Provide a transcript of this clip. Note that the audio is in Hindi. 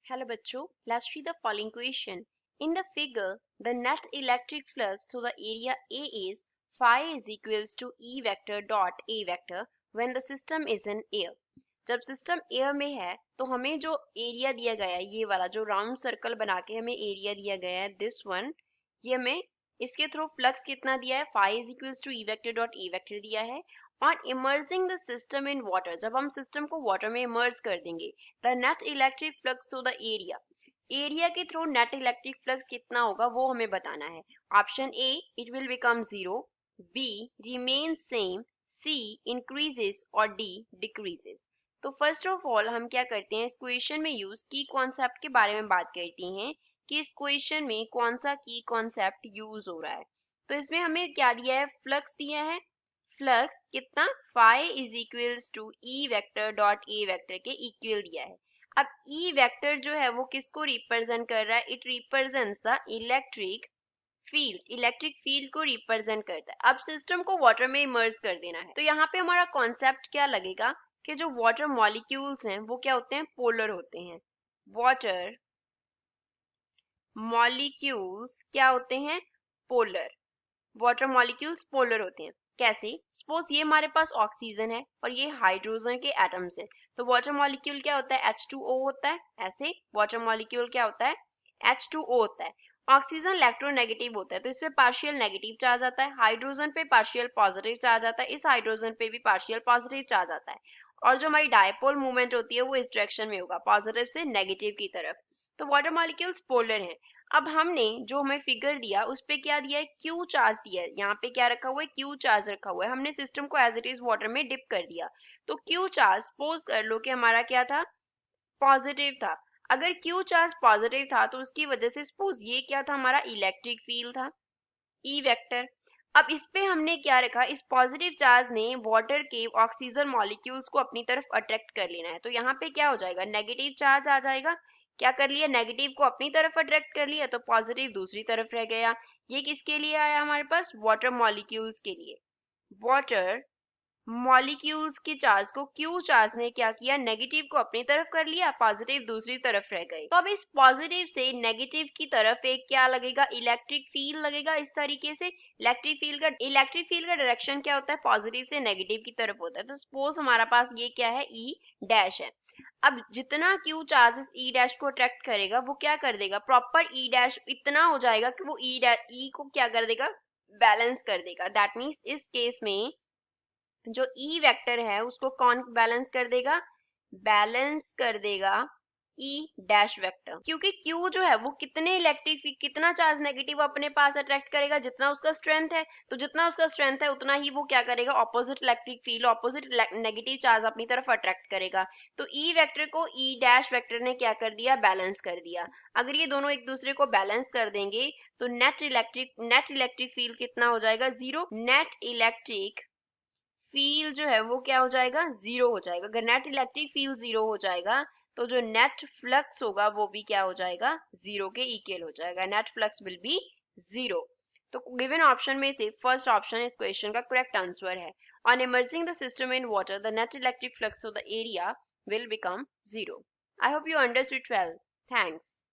Hello bachcho, let's read the following question. In the figure, the net electric flux through the area A is phi is equals to E vector dot A vector when the system is in air. जब सिस्टम एयर में है तो हमें जो एरिया दिया गया है, ये वाला जो राउंड सर्कल बना के हमें एरिया दिया गया है, दिस वन, ये हमें इसके थ्रू फ्लक्स कितना दिया है, phi is equals to E vector dot A vector दिया है. और emerging the system in water, जब हम सिस्टम को वाटर में इमर्ज कर देंगे, the net electric flux through the area के थ्रू नेट इलेक्ट्रिक फ्लक्स कितना होगा वो हमें बताना है. Option A, it will become 0, B remain same, C increases और डी डिक्रीजेस. तो फर्स्ट ऑफ ऑल हम क्या करते हैं, इस क्वेश्चन में यूज की कॉन्सेप्ट के बारे में बात करती हैं कि इस क्वेश्चन में कौन सा की कॉन्सेप्ट यूज हो रहा है. तो इसमें हमें क्या दिया है, फ्लक्स दिया है. फ्लक्स कितना, phi is equals to E vector dot A vector के इक्वल दिया है. अब ई वेक्टर जो है वो किसको रिप्रेजेंट कर रहा है, it represents the electric field को रिप्रेजेंट करता है. अब सिस्टम को वाटर में इमर्ज कर देना है, तो यहाँ पे हमारा कॉन्सेप्ट क्या लगेगा कि जो वाटर मॉलिक्यूल्स हैं वो क्या होते हैं, पोलर होते हैं. वाटर मॉलिक्यूल्स क्या होते हैं, पोलर. वाटर मॉलिक्यूल्स पोलर होते हैं. कैसे, सपोज ये हमारे पास ऑक्सीजन है और ये हाइड्रोजन के एटम्स है, तो वाटर मॉलिक्यूल क्या होता है, H2O होता है. ऐसे वाटर मॉलिक्यूल क्या होता है, H2O होता है. ऑक्सीजन इलेक्ट्रोनेगेटिव होता है तो इसमें पार्शियल नेगेटिव चार्ज आता है, हाइड्रोजन पे पार्शियल पॉजिटिव चार्ज आता है, इस हाइड्रोजन पे भी पार्शियल पॉजिटिव चार्ज आता है. और जो हमारी डायपोल मूवमेंट होती है वो इस डायरेक्शन में होगा, पॉजिटिव से नेगेटिव की तरफ. तो वाटर मॉलिक्यूल्स पोलर हैं. अब हमने जो हमें फिगर दिया उस पे क्या दिया है, क्यू चार्ज दिया है. यहाँ पे क्या रखा हुआ है, क्यू चार्ज रखा हुआ है. हमने सिस्टम को एज इट इज वाटर में डिप कर दिया. तो क्यू चार्ज सपोज कर लो कि हमारा क्या था, पॉजिटिव था. अगर क्यू चार्ज पॉजिटिव था तो उसकी वजह से सपोज ये क्या था, हमारा इलेक्ट्रिक फील्ड था, ई वेक्टर. अब इस पे हमने क्या रखा, इस पॉजिटिव चार्ज ने वाटर के ऑक्सीजन मॉलिक्यूल्स को अपनी तरफ अट्रैक्ट कर लेना है. तो यहाँ पे क्या हो जाएगा, नेगेटिव चार्ज आ जाएगा. क्या कर लिया, नेगेटिव को अपनी तरफ अट्रैक्ट कर लिया तो पॉजिटिव दूसरी तरफ रह गया. ये किसके लिए आया हमारे पास, वाटर मॉलिक्यूल्स के लिए. वाटर मॉलिक्यूल्स के चार्ज को क्यू चार्ज ने क्या किया, नेगेटिव को अपनी तरफ कर लिया, पॉजिटिव दूसरी तरफ रह गए. तो अब इस पॉजिटिव से नेगेटिव की तरफ एक क्या लगेगा, इलेक्ट्रिक फील्ड लगेगा. इस तरीके से इलेक्ट्रिक फील्ड का डायरेक्शन क्या होता है, पॉजिटिव से नेगेटिव की तरफ होता है. तो सपोज हमारा पास ये क्या है, ई डैश है. अब जितना क्यू चार्ज इस ई डैश को अट्रैक्ट करेगा वो क्या कर देगा, प्रॉपर ई डैश इतना हो जाएगा कि वो ई को क्या कर देगा, बैलेंस कर देगा. दैट मीन्स इस केस में जो ई वेक्टर है उसको कौन बैलेंस कर देगा, बैलेंस कर देगा ई डैश वेक्टर. क्योंकि क्यू जो है वो कितना चार्ज नेगेटिव अपने पास अट्रैक्ट करेगा, जितना उसका स्ट्रेंथ है. तो जितना उसका स्ट्रेंथ है उतना ही वो क्या करेगा, opposite electric field, opposite negative charge अपनी तरफ अट्रैक्ट करेगा. तो ई वेक्टर को ई डैश वेक्टर ने क्या कर दिया, बैलेंस कर दिया. अगर ये दोनों एक दूसरे को बैलेंस कर देंगे तो नेट इलेक्ट्रिक फील्ड कितना हो जाएगा, 0. नेट इलेक्ट्रिक फील्ड जो है वो क्या हो जाएगा, 0 हो जाएगा. अगर नेट इलेक्ट्रिक फील्ड 0 हो जाएगा तो जो नेट फ्लक्स होगा वो भी क्या हो जाएगा, 0 के इक्वल हो जाएगा. Net flux will be 0. तो गिवन ऑप्शन में से फर्स्ट ऑप्शन इस क्वेश्चन का करेक्ट आंसर है. On emerging the system in water the net electric flux of the area will become 0. I hope you understood well. Thanks.